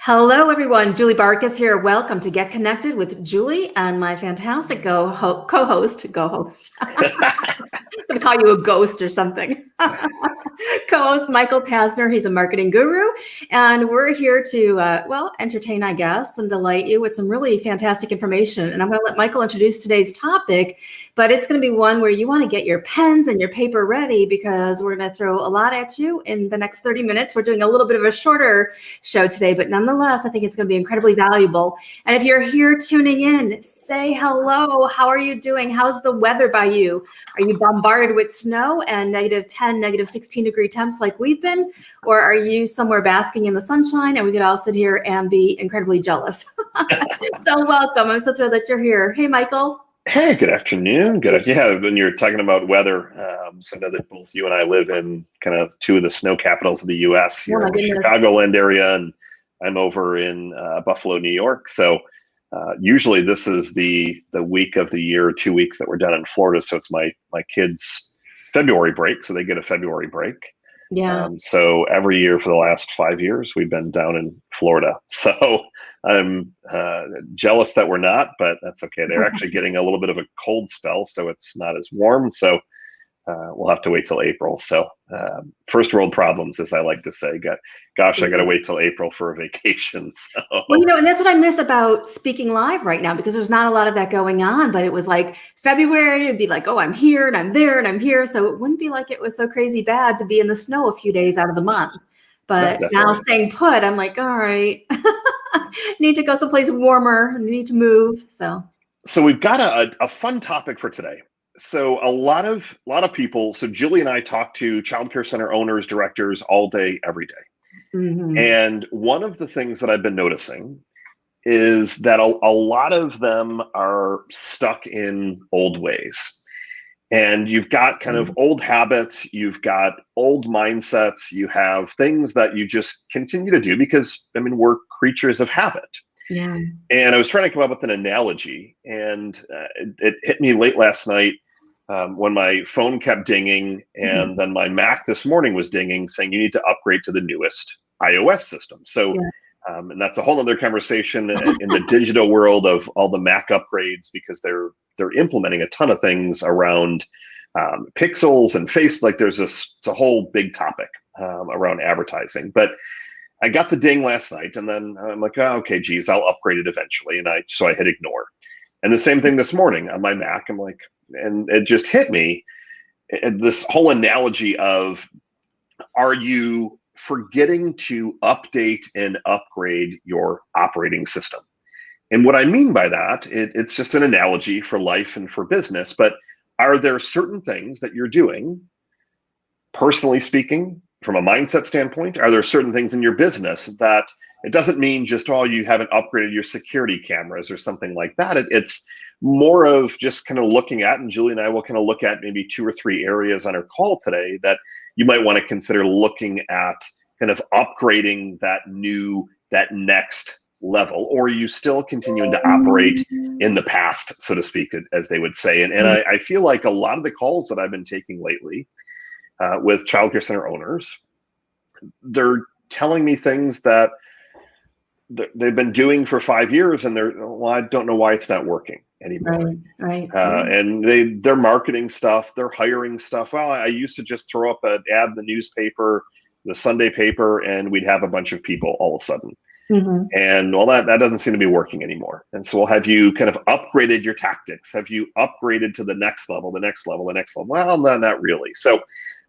Hello, everyone. Julie Bartkus here. Welcome to Get Connected with Julie and my fantastic co-host. I'm going to call you a ghost or something. Co-host Michael Tasner. He's a marketing guru. And we're here to, entertain, I guess, and delight you with some really fantastic information. And I'm going to let Michael introduce today's topic, but it's going to be one where you want to get your pens and your paper ready because we're going to throw a lot at you in the next 30 minutes. We're doing a little bit of a shorter show today, but nonetheless, I think it's going to be incredibly valuable. And if you're here tuning in, say hello. How are you doing? How's the weather by you? Are you bombarded with snow and -10, -16-degree temps like we've been? Or are you somewhere basking in the sunshine and we could all sit here and be incredibly jealous? So welcome. I'm so thrilled that you're here. Hey, Michael. Hey, good afternoon. Yeah, when you're talking about weather, so I know that both you and I live in kind of two of the snow capitals of the U.S. You're in the Chicagoland area, and I'm over in Buffalo, New York. So usually this is the week of the year, 2 weeks that we're done in Florida. So it's my kids' February break, so they get a February break. Yeah. So every year for the last 5 years, we've been down in Florida. So I'm jealous that we're not, but that's okay. They're actually getting a little bit of a cold spell, so it's not as warm. So we'll have to wait till April. So first world problems, as I like to say. Gosh, I got to wait till April for a vacation. So. Well, and that's what I miss about speaking live right now, because there's not a lot of that going on. But it was like February, it'd be like, oh, I'm here and I'm there and I'm here. So it wouldn't be like it was so crazy bad to be in the snow a few days out of the month. But now staying put, I'm like, all right, need to go someplace warmer, need to move. So we've got a fun topic for today. So a lot of people. So Julie and I talk to childcare center owners, directors all day, every day. Mm-hmm. And one of the things that I've been noticing is that a lot of them are stuck in old ways. And you've got kind of old habits, you've got old mindsets, you have things that you just continue to do because, I mean, we're creatures of habit. Yeah. And I was trying to come up with an analogy, and it hit me late last night when my phone kept dinging, and then my Mac this morning was dinging saying you need to upgrade to the newest iOS system. So, and that's a whole other conversation in the digital world of all the Mac upgrades, because they're implementing a ton of things around pixels and face. Like it's a whole big topic around advertising. But I got the ding last night, and then I'm like, oh, okay, geez, I'll upgrade it eventually. And so I hit ignore. And the same thing this morning on my Mac. I'm like, and it just hit me, this whole analogy of, are you forgetting to update and upgrade your operating system? And what I mean by that, it's just an analogy for life and for business, but are there certain things that you're doing, personally speaking, from a mindset standpoint? Are there certain things in your business that it doesn't mean just, oh, you haven't upgraded your security cameras or something like that? It's more of just kind of looking at, and Julie and I will kind of look at maybe 2 or 3 areas on our call today that you might want to consider looking at, kind of upgrading that next level, or are you still continuing to operate in the past, so to speak, as they would say. And I feel like a lot of the calls that I've been taking lately with childcare center owners, they're telling me things that they've been doing for 5 years, and I don't know why it's not working anymore. Right. And they're marketing stuff, they're hiring stuff. Well, I used to just throw up an ad in the newspaper, the Sunday paper, and we'd have a bunch of people all of a sudden. And well, that doesn't seem to be working anymore. And so, have you kind of upgraded your tactics? Have you upgraded to the next level, the next level, the next level? Well, no, not really. So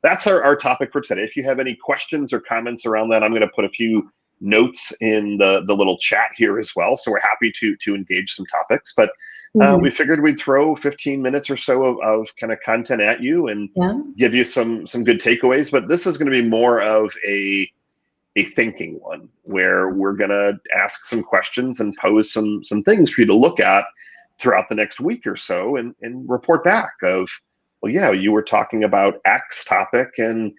that's our topic for today. If you have any questions or comments around that, I'm going to put a few notes in the little chat here as well. So we're happy to engage some topics, but we figured we'd throw 15 minutes or so of kind of content at you and give you some good takeaways. But this is going to be more of a thinking one, where we're going to ask some questions and pose some things for you to look at throughout the next week or so, and report back of, well, yeah, you were talking about X topic, and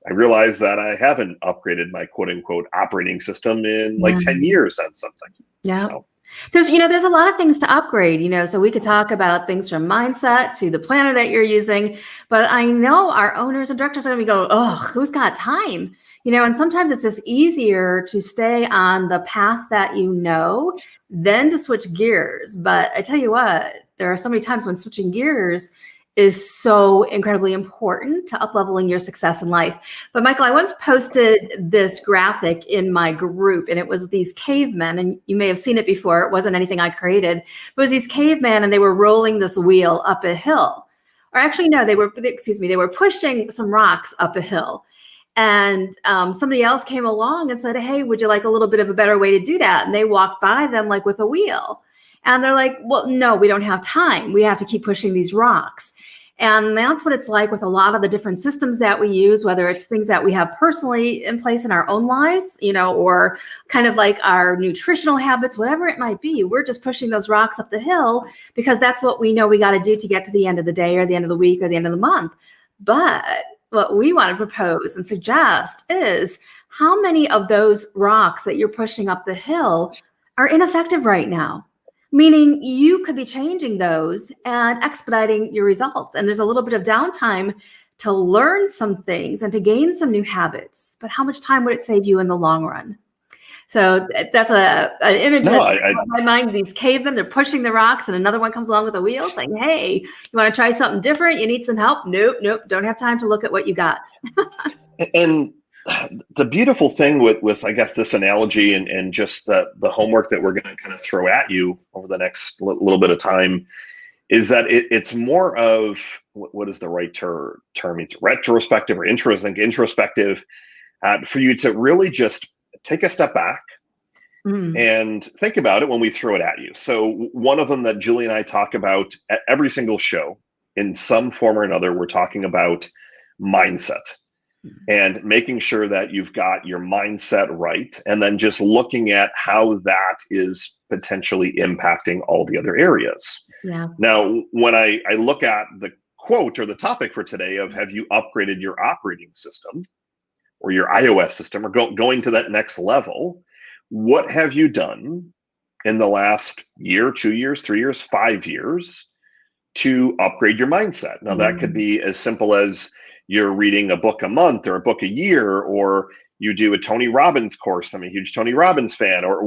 I realized that I haven't upgraded my quote unquote operating system in like 10 years on something. Yeah. So. There's a lot of things to upgrade, so we could talk about things from mindset to the planner that you're using, but I know our owners and directors are going to go, oh, who's got time? And sometimes it's just easier to stay on the path that than to switch gears. But I tell you what, there are so many times when switching gears is so incredibly important to up-leveling your success in life. But Michael, I once posted this graphic in my group, and it was these cavemen, and you may have seen it before. It wasn't anything I created. It was these cavemen, and they were rolling this wheel up a hill. Or actually, no, they were pushing some rocks up a hill. And somebody else came along and said, hey, would you like a little bit of a better way to do that? And they walked by them like with a wheel. And they're like, well, no, we don't have time. We have to keep pushing these rocks. And that's what it's like with a lot of the different systems that we use, whether it's things that we have personally in place in our own lives, or kind of like our nutritional habits, whatever it might be. We're just pushing those rocks up the hill because that's what we know we got to do to get to the end of the day or the end of the week or the end of the month. But what we want to propose and suggest is how many of those rocks that you're pushing up the hill are ineffective right now? Meaning you could be changing those and expediting your results. And there's a little bit of downtime to learn some things and to gain some new habits. But how much time would it save you in the long run? So that's an image in my mind. These cavemen, they're pushing the rocks, and another one comes along with a wheel saying, hey, you want to try something different? You need some help? Nope, don't have time to look at what you got. And the beautiful thing with I guess this analogy and just the homework that we're going to kind of throw at you over the next little bit of time is that it's more of what is the right term? It's retrospective or introspective for you to really just take a step back and think about it when we throw it at you. So one of them that Julie and I talk about at every single show in some form or another, we're talking about mindset. And making sure that you've got your mindset right, and then just looking at how that is potentially impacting all the other areas. Yeah. Now, when I look at the quote or the topic for today of have you upgraded your operating system or your iOS system or going to that next level, what have you done in the last year, 2 years, 3 years, 5 years to upgrade your mindset? Now, that could be as simple as you're reading a book a month or a book a year, or you do a Tony Robbins course. I'm a huge Tony Robbins fan, or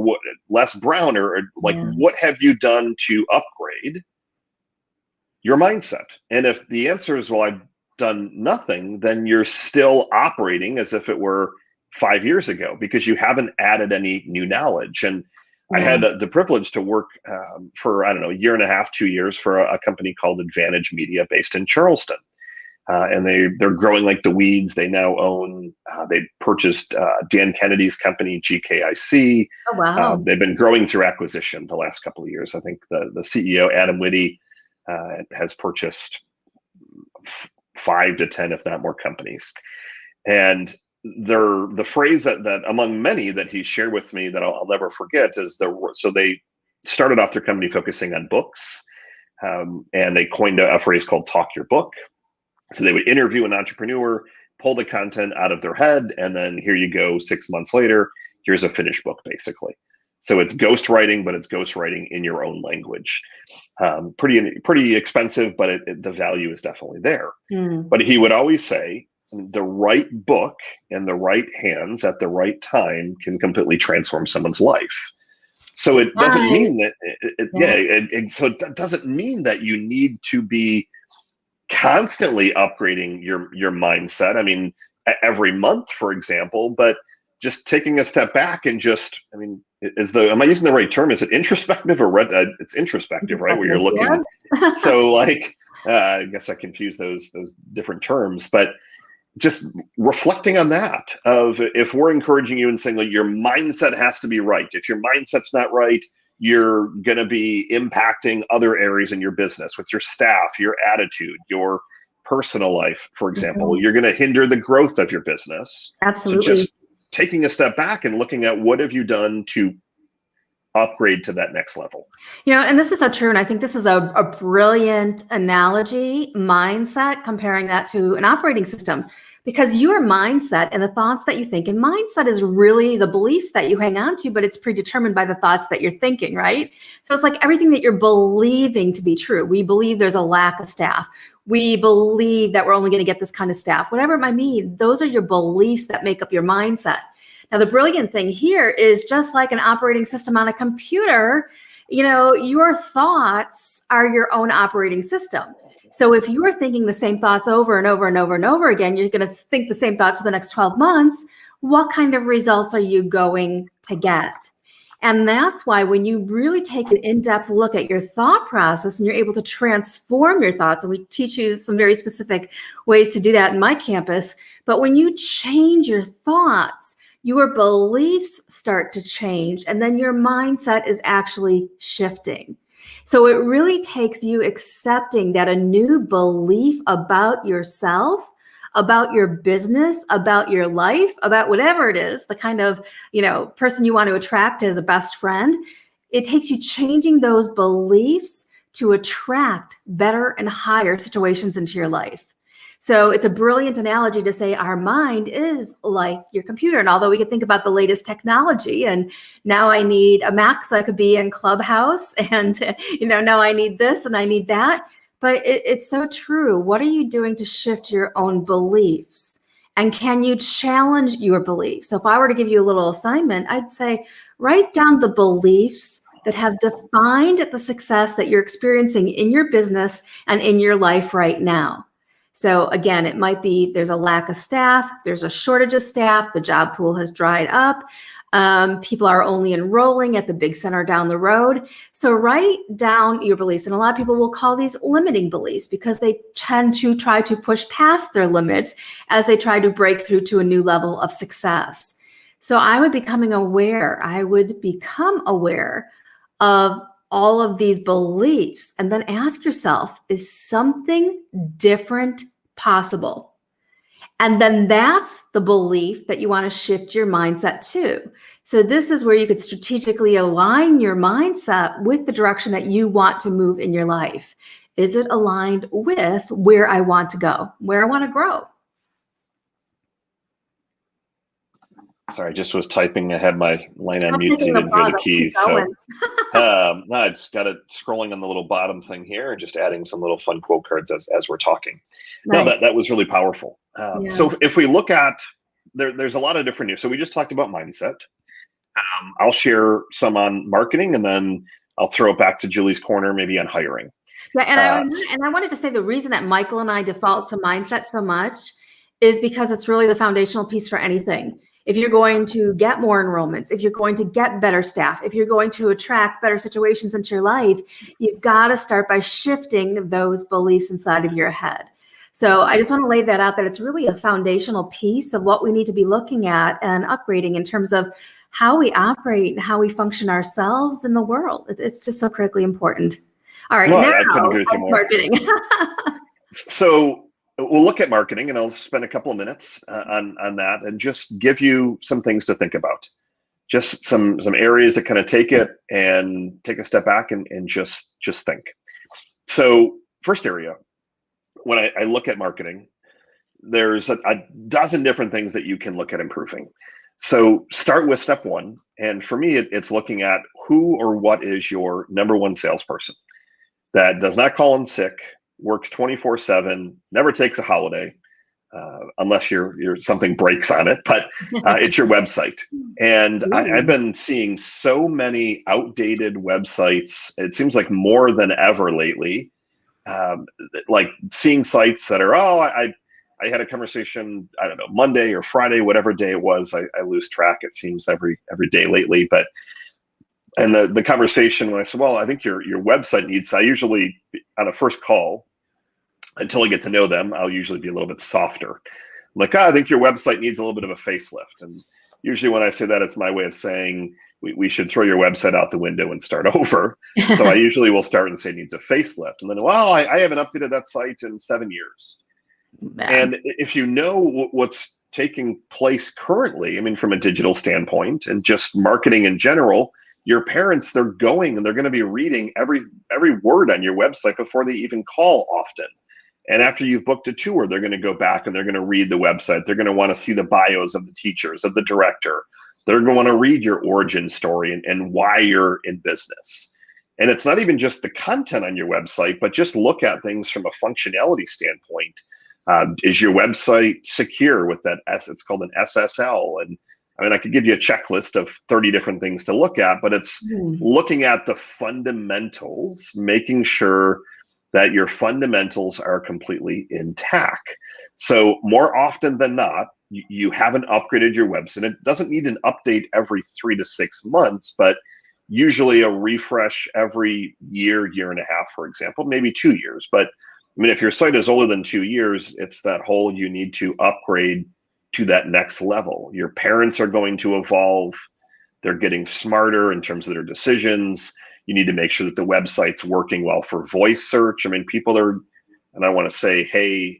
Les Brown, or what have you done to upgrade your mindset? And if the answer is, well, I've done nothing, then you're still operating as if it were 5 years ago because you haven't added any new knowledge. And I had the privilege to work for, I don't know, a year and a half, 2 years for a company called Advantage Media based in Charleston. And they're growing like the weeds. They now own, they purchased Dan Kennedy's company, GKIC. Oh, wow. They've been growing through acquisition the last couple of years. I think the CEO, Adam Whitty, has purchased 5 to 10, if not more, companies. And the phrase that among many that he shared with me that I'll never forget is so they started off their company focusing on books, and they coined a phrase called "talk your book." So they would interview an entrepreneur, pull the content out of their head, and then here you go, 6 months later, here's a finished book, basically. So it's ghostwriting, but it's ghostwriting in your own language. Pretty expensive, but the value is definitely there. But he would always say, the right book in the right hands at the right time can completely transform someone's life. So it doesn't mean that, so it doesn't mean that you need to be constantly upgrading your mindset. I mean, every month, for example, but just taking a step back and just, I mean, am I using the right term? Is it introspective or it's introspective, right? Where you're looking. Yeah. So I guess I confuse those different terms, but just reflecting on that of if we're encouraging you and saying like your mindset has to be right. If your mindset's not right, you're going to be impacting other areas in your business with your staff, your attitude, your personal life, for example. You're going to hinder the growth of your business. Absolutely. So just taking a step back and looking at what have you done to upgrade to that next level. And this is so true. And I think this is a brilliant analogy, mindset, comparing that to an operating system. because your mindset and the thoughts that you think, and mindset is really the beliefs that you hang on to, but it's predetermined by the thoughts that you're thinking, right? So it's like everything that you're believing to be true. We believe there's a lack of staff. We believe that we're only going to get this kind of staff, whatever it might mean. Those are your beliefs that make up your mindset. Now, the brilliant thing here is just like an operating system on a computer, your thoughts are your own operating system. So if you are thinking the same thoughts over and over and over and over again, you're going to think the same thoughts for the next 12 months. What kind of results are you going to get? And that's why when you really take an in-depth look at your thought process and you're able to transform your thoughts, and we teach you some very specific ways to do that in my campus, but when you change your thoughts, your beliefs start to change, and then your mindset is actually shifting. So it really takes you accepting that a new belief about yourself, about your business, about your life, about whatever it is, the kind of, person you want to attract as a best friend, it takes you changing those beliefs to attract better and higher situations into your life. So it's a brilliant analogy to say our mind is like your computer. And although we can think about the latest technology, and now I need a Mac so I could be in Clubhouse, and now I need this and I need that. But it's so true. What are you doing to shift your own beliefs? And can you challenge your beliefs? So if I were to give you a little assignment, I'd say write down the beliefs that have defined the success that you're experiencing in your business and in your life right now. So again, it might be there's a lack of staff, there's a shortage of staff, the job pool has dried up, people are only enrolling at the big center down the road. So write down your beliefs. And a lot of people will call these limiting beliefs because they tend to try to push past their limits as they try to break through to a new level of success. So I would become aware of all of these beliefs, and then ask yourself, is something different possible? And then that's the belief that you want to shift your mindset to. So this is where you could strategically align your mindset with the direction that you want to move in your life. Is it aligned with where I want to go, where I want to grow? Sorry, I just was typing. I had my line on mute, so you didn't hear the keys. So no, I just got it scrolling on the little bottom thing here and just adding some little fun quote cards as we're talking. Nice. No, that was really powerful. So if we look at, there's a lot of different news. So we just talked about mindset. I'll share some on marketing, and then I'll throw it back to Julie's corner, maybe on hiring. Yeah, and I wanted to say the reason that Michael and I default to mindset so much is because it's really the foundational piece for anything. If you're going to get more enrollments, if you're going to get better staff, if you're going to attract better situations into your life, you've got to start by shifting those beliefs inside of your head. So I just want to lay that out, that it's really a foundational piece of what we need to be looking at and upgrading in terms of how we operate and how we function ourselves in the world. It's just so critically important. All right, well, now I couldn't agree with you more. Marketing. So we'll look at marketing, and I'll spend a couple of minutes on that and just give you some things to think about. Just some areas to kind of take it and take a step back and just think. So first area, when I look at marketing, there's a dozen different things that you can look at improving. So start with step one. And for me, it's looking at who or what is your number one salesperson that does not call in sick, works 24/7, never takes a holiday, unless something breaks on it, but it's your website. And I've been seeing so many outdated websites. It seems like more than ever lately, like seeing sites that are, I had a conversation, I don't know, Monday or Friday, whatever day it was. I lose track. It seems every day lately, and the conversation when I said, well, I think your website needs, I usually on a first call, until I get to know them, I'll usually be a little bit softer. I'm like, I think your website needs a little bit of a facelift. And usually when I say that, it's my way of saying we should throw your website out the window and start over. So I usually will start and say it needs a facelift. And then, I haven't updated that site in 7 years. Man. And if you know what's taking place currently, I mean, from a digital standpoint and just marketing in general, your parents, they're going and they're going to be reading every word on your website before they even call often. And after you've booked a tour, they're going to go back and they're going to read the website. They're going to want to see the bios of the teachers, of the director. They're going to want to read your origin story and why you're in business. And it's not even just the content on your website, but just look at things from a functionality standpoint. Is your website secure with that it's called an SSL? And I mean, I could give you a checklist of 30 different things to look at, but it's looking at the fundamentals, making sure that your fundamentals are completely intact. So more often than not, you haven't upgraded your website. It doesn't need an update every 3 to 6 months, but usually a refresh every year, year and a half, for example, maybe 2 years. But I mean, if your site is older than 2 years, it's that whole you need to upgrade to that next level. Your parents are going to evolve. They're getting smarter in terms of their decisions. You need to make sure that the website's working well for voice search. I mean, people are, and I want to say, hey,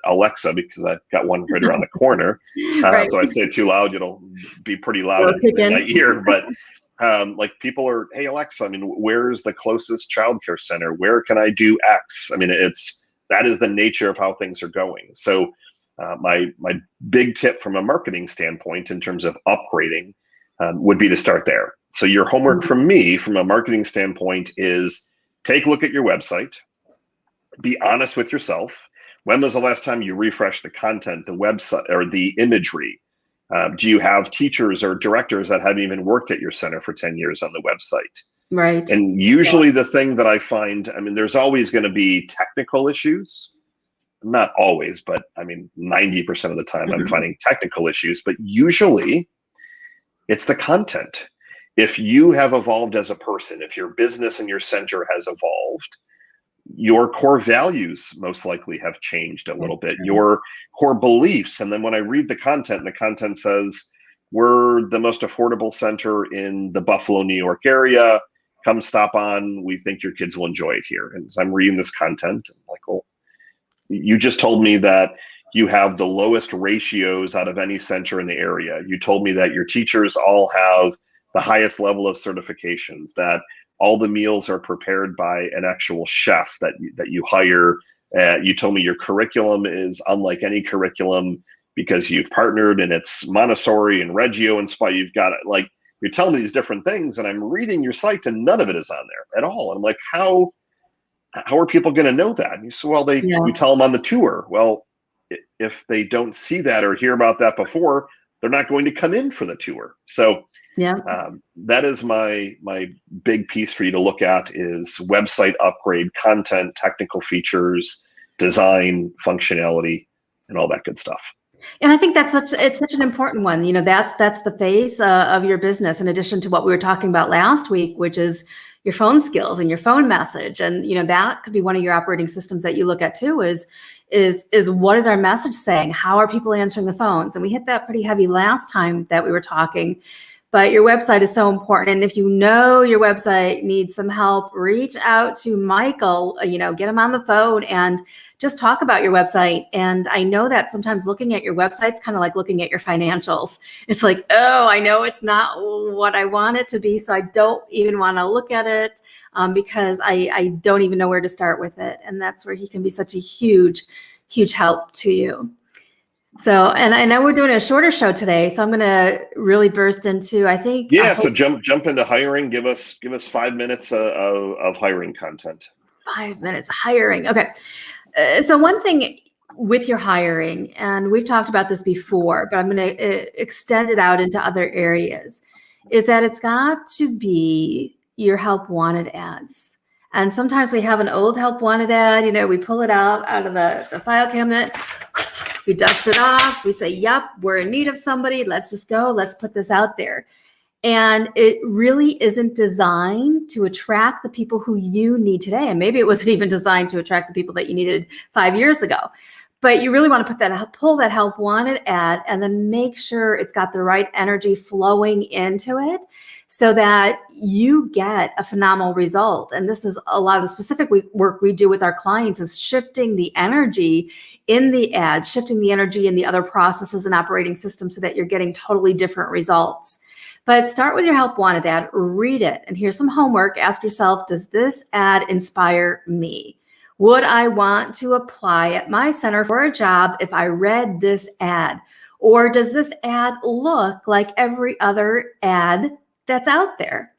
Alexa, because I've got one right around the corner. Right. So I say it too loud, it'll be pretty loud in my ear. But like people are, hey, Alexa, I mean, where's the closest childcare center? Where can I do X? I mean, that is the nature of how things are going. So my big tip from a marketing standpoint in terms of upgrading would be to start there. So your homework from me, from a marketing standpoint, is take a look at your website. Be honest with yourself. When was the last time you refreshed the content, the website, or the imagery? Do you have teachers or directors that haven't even worked at your center for 10 years on the website? Right. And usually the thing that I find, I mean, there's always going to be technical issues. Not always, but I mean, 90% of the time I'm finding technical issues, but usually it's the content. If you have evolved as a person, if your business and your center has evolved, your core values most likely have changed a little bit, your core beliefs. And then when I read the content says, we're the most affordable center in the Buffalo, New York area. Come stop on. We think your kids will enjoy it here. And as I'm reading this content, I'm like, well, you just told me that you have the lowest ratios out of any center in the area. You told me that your teachers all have the highest level of certifications, that all the meals are prepared by an actual chef that you hire. You told me your curriculum is unlike any curriculum because you've partnered and it's Montessori and Reggio inspired. You've got it. Like, you're telling me these different things, and I'm reading your site and none of it is on there at all. I'm like, how are people going to know that? And you say, well, you tell them on the tour. Well, if they don't see that or hear about that before, they're not going to come in for the tour. So that is my big piece for you to look at, is website upgrade, content, technical features, design, functionality, and all that good stuff. And I think it's such an important one. You know, that's the face of your business, in addition to what we were talking about last week, which is your phone skills and your phone message. And, you know, that could be one of your operating systems that you look at too, is what is our message saying? How are people answering the phones? And we hit that pretty heavy last time that we were talking. But your website is so important. And if you know your website needs some help, reach out to Michael, you know, get him on the phone and just talk about your website. And I know that sometimes looking at your website is kind of like looking at your financials. It's like, oh, I know it's not what I want it to be, so I don't even want to look at it because I don't even know where to start with it. And that's where he can be such a huge, huge help to you. So, and I know we're doing a shorter show today, so I'm going to really burst into, I think. Yeah. So jump into hiring. Give us 5 minutes of hiring content. 5 minutes hiring. Okay. So one thing with your hiring, and we've talked about this before, but I'm going to extend it out into other areas, is that it's got to be your help wanted ads. And sometimes we have an old help wanted ad, you know, we pull it out of the file cabinet, we dust it off, we say, yep, we're in need of somebody, let's just go, let's put this out there. And it really isn't designed to attract the people who you need today. And maybe it wasn't even designed to attract the people that you needed 5 years ago. But you really want to pull that help wanted ad and then make sure it's got the right energy flowing into it so that you get a phenomenal result. And this is a lot of the specific work we do with our clients, is shifting the energy in the ad, shifting the energy in the other processes and operating systems so that you're getting totally different results. But start with your help wanted ad, read it, and here's some homework. Ask yourself, does this ad inspire me? Would I want to apply at my center for a job if I read this ad? Or does this ad look like every other ad that's out there?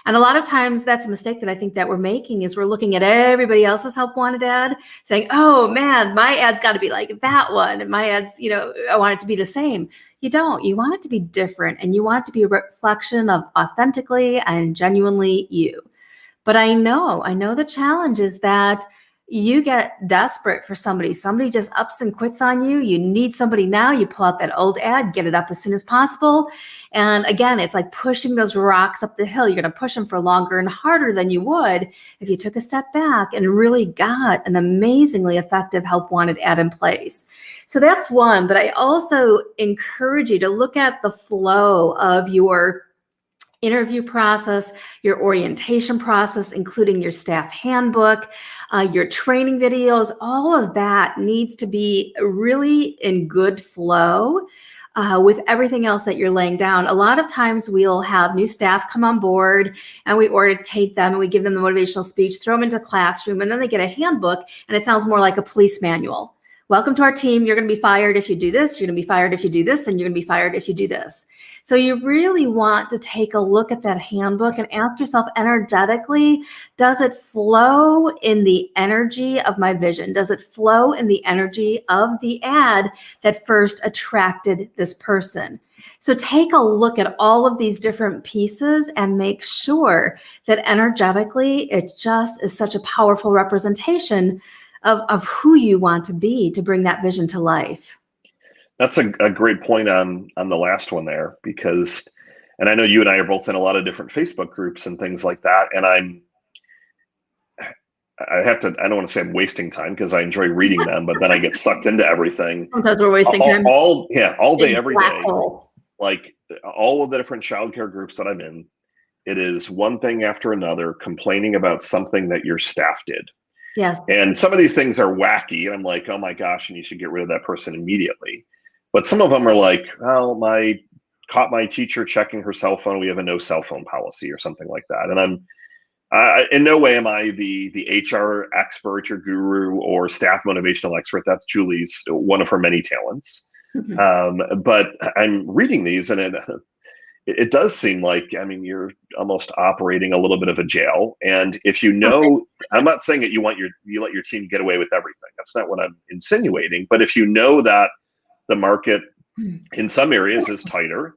And a lot of times that's a mistake that I think that we're making is we're looking at everybody else's help wanted ad saying, oh man, my ad's got to be like that one. And my ad's, I want it to be the same. You don't. You want it to be different, and you want it to be a reflection of authentically and genuinely you. But I know the challenge is that you get desperate for somebody. Somebody just ups and quits on you. You need somebody now. You pull out that old ad, get it up as soon as possible. And again, it's like pushing those rocks up the hill. You're going to push them for longer and harder than you would if you took a step back and really got an amazingly effective help wanted ad in place. So that's one. But I also encourage you to look at the flow of your interview process, your orientation process, including your staff handbook, your training videos. All of that needs to be really in good flow with everything else that you're laying down. A lot of times we'll have new staff come on board and we orientate them and we give them the motivational speech, throw them into a classroom, and then they get a handbook and it sounds more like a police manual. Welcome to our team. You're going to be fired if you do this. You're going to be fired if you do this, and you're going to be fired if you do this. So you really want to take a look at that handbook and ask yourself energetically, does it flow in the energy of my vision? Does it flow in the energy of the ad that first attracted this person? So take a look at all of these different pieces and make sure that energetically it just is such a powerful representation of who you want to be to bring that vision to life. That's a great point on the last one there, because, and I know you and I are both in a lot of different Facebook groups and things like that. And I don't want to say I'm wasting time because I enjoy reading them, but then I get sucked into everything. Sometimes we're wasting time. All day, every day. Hole. Like all of the different childcare groups that I'm in, it is one thing after another complaining about something that your staff did. Yes. And some of these things are wacky. And I'm like, oh my gosh, and you should get rid of that person immediately. But some of them are like, well, caught my teacher checking her cell phone. We have a no cell phone policy or something like that. And in no way am I the HR expert or guru or staff motivational expert. That's Julie's, one of her many talents. Mm-hmm. But I'm reading these and it does seem like, I mean, you're almost operating a little bit of a jail. And if you know, I'm not saying that you let your team get away with everything. That's not what I'm insinuating. But if you know that the market in some areas is tighter,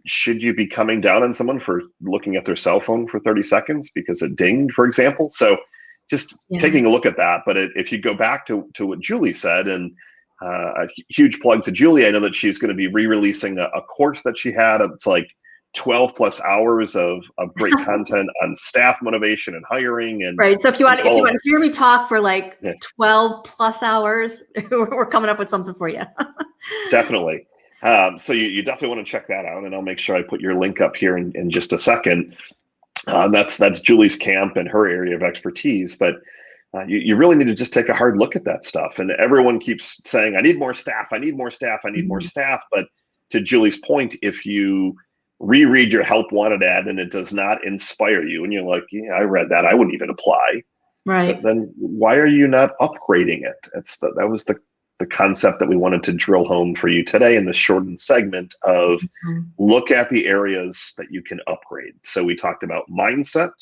should you be coming down on someone for looking at their cell phone for 30 seconds because it dinged, for example? So just taking a look at that. But if you go back to what Julie said, and a huge plug to Julie, I know that she's going to be re-releasing a course that she had. It's like 12 plus hours of great content on staff motivation and hiring. And right. So if you want to hear me talk for 12 plus hours, we're coming up with something for you. Definitely. So you definitely want to check that out, and I'll make sure I put your link up here in just a second. That's Julie's camp and her area of expertise, but you really need to just take a hard look at that stuff. And everyone keeps saying, I need more staff. I need more staff. I need more staff. But to Julie's point, if you reread your help wanted ad and it does not inspire you, and you're like, yeah, I read that, I wouldn't even apply. Right. But then why are you not upgrading it? That was the concept that we wanted to drill home for you today in the shortened segment of look at the areas that you can upgrade. So we talked about mindset.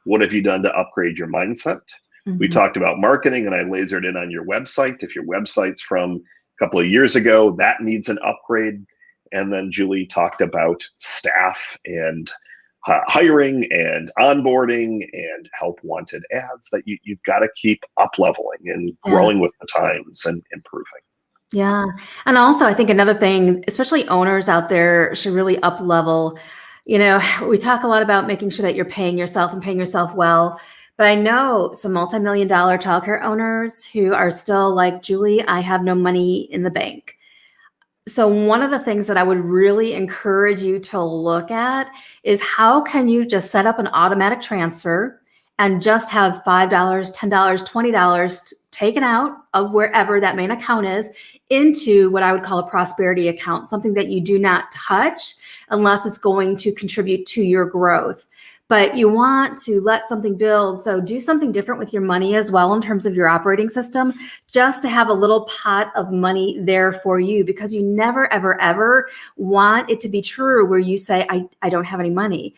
What have you done to upgrade your mindset? We talked about marketing, and I lasered in on your website. If your website's from a couple of years ago, that needs an upgrade. And then Julie talked about staff and hiring and onboarding and help wanted ads that you've got to keep up leveling and growing with the times and improving. Yeah. And also I think another thing, especially owners out there should really up level. We talk a lot about making sure that you're paying yourself and paying yourself well. But I know some multi-million-dollar childcare owners who are still like, Julie, I have no money in the bank. So one of the things that I would really encourage you to look at is how can you just set up an automatic transfer and just have $5, $10, $20 taken out of wherever that main account is into what I would call a prosperity account, something that you do not touch unless it's going to contribute to your growth. but you want to let something build. So do something different with your money as well in terms of your operating system, just to have a little pot of money there for you, because you never, ever, ever want it to be true where you say, I don't have any money.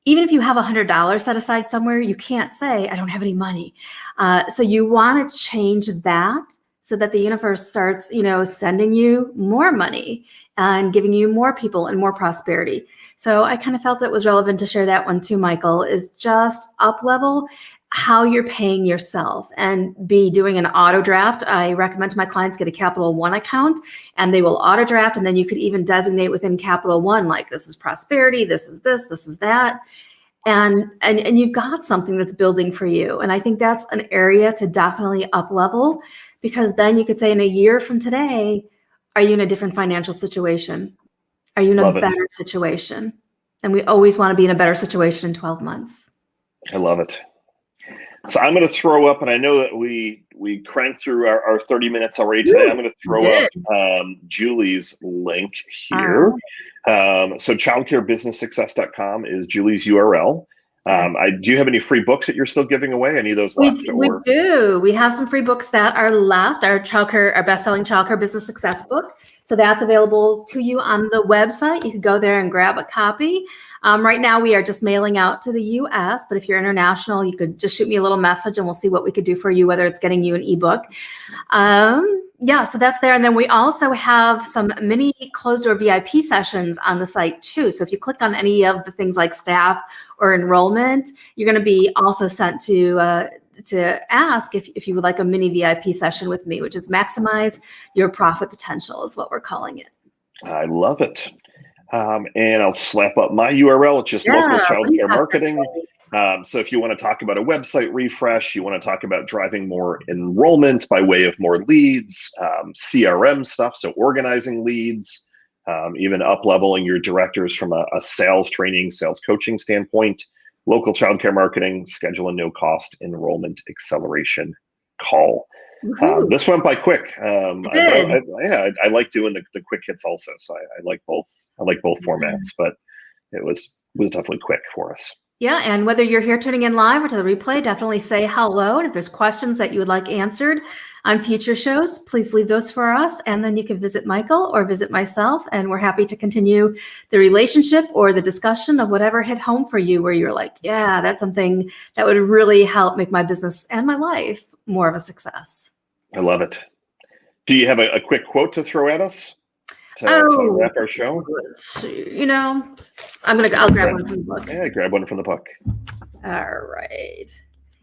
Even if you have $100 set aside somewhere, you can't say, I don't have any money. So you want to change that so that the universe starts, sending you more money and giving you more people and more prosperity. So I kind of felt it was relevant to share that one too, Michael, is just up level how you're paying yourself and be doing an auto draft. I recommend to my clients get a Capital One account and they will auto draft. And then you could even designate within Capital One, like this is prosperity, this is that. And you've got something that's building for you. And I think that's an area to definitely up level, because then you could say in a year from today, are you in a different financial situation? Are you in a better situation? And we always want to be in a better situation in 12 months. I love it. So I'm going to throw up, and I know that we cranked through our 30 minutes already today. I'm going to throw up Julie's link here. So childcarebusinesssuccess.com is Julie's URL. Do you have any free books that you're still giving away? Any of those left? We do. We have some free books that are left. Our best-selling Childcare Business Success book. So that's available to you on the website. You can go there and grab a copy. Right now, we are just mailing out to the U.S., but if you're international, you could just shoot me a little message and we'll see what we could do for you, whether it's getting you an ebook. So that's there. And then we also have some mini closed door VIP sessions on the site too. So if you click on any of the things like staff or enrollment, you're going to be also sent to ask if you would like a mini VIP session with me, which is maximize your profit potential is what we're calling it. I love it. And I'll slap up my URL. It's just local childcare marketing. So if you want to talk about a website refresh, you want to talk about driving more enrollments by way of more leads, CRM stuff, so organizing leads, even up-leveling your directors from a sales training, sales coaching standpoint, local childcare marketing, schedule a no-cost enrollment acceleration call. This went by quick. I like doing the quick hits also. So I like both. I like both formats, but it was definitely quick for us. Yeah, and whether you're here tuning in live or to the replay, definitely say hello. And if there's questions that you would like answered on future shows, please leave those for us. And then you can visit Michael or visit myself, and we're happy to continue the relationship or the discussion of whatever hit home for you, where you're like, yeah, that's something that would really help make my business and my life more of a success. I love it. Do you have a quick quote to throw at us to wrap our show? I'll grab one from the book. Yeah, grab one from the book. All right.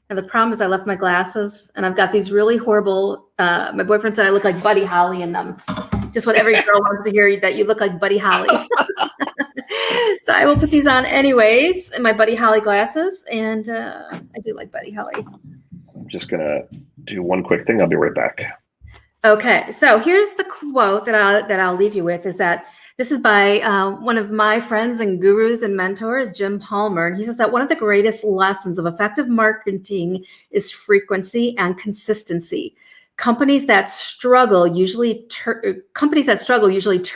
And the problem is I left my glasses and I've got these really horrible, my boyfriend said I look like Buddy Holly in them. Just what every girl wants to hear, that you look like Buddy Holly. So I will put these on anyways in my Buddy Holly glasses. And I do like Buddy Holly. I'm just going to do one quick thing. I'll be right back. Okay. So here's the quote that I'll leave you with, is that this is by one of my friends and gurus and mentors, Jim Palmer. And he says that one of the greatest lessons of effective marketing is frequency and consistency. Companies that struggle usually turn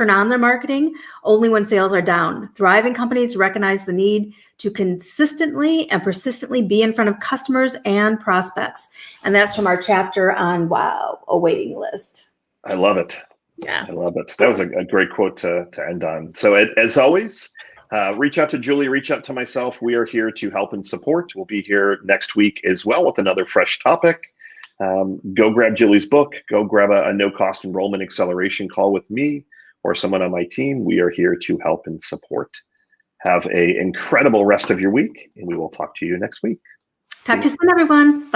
on their marketing only when sales are down. Thriving companies recognize the need to consistently and persistently be in front of customers and prospects. And that's from our chapter on a waiting list. I love it. Yeah, I love it. That was a great quote to end on. So as always, reach out to Julie, reach out to myself. We are here to help and support. We'll be here next week as well with another fresh topic. Go grab Julie's book. Go grab a no-cost enrollment acceleration call with me or someone on my team. We are here to help and support. Have an incredible rest of your week, and we will talk to you next week. Talk to you soon, everyone. Bye.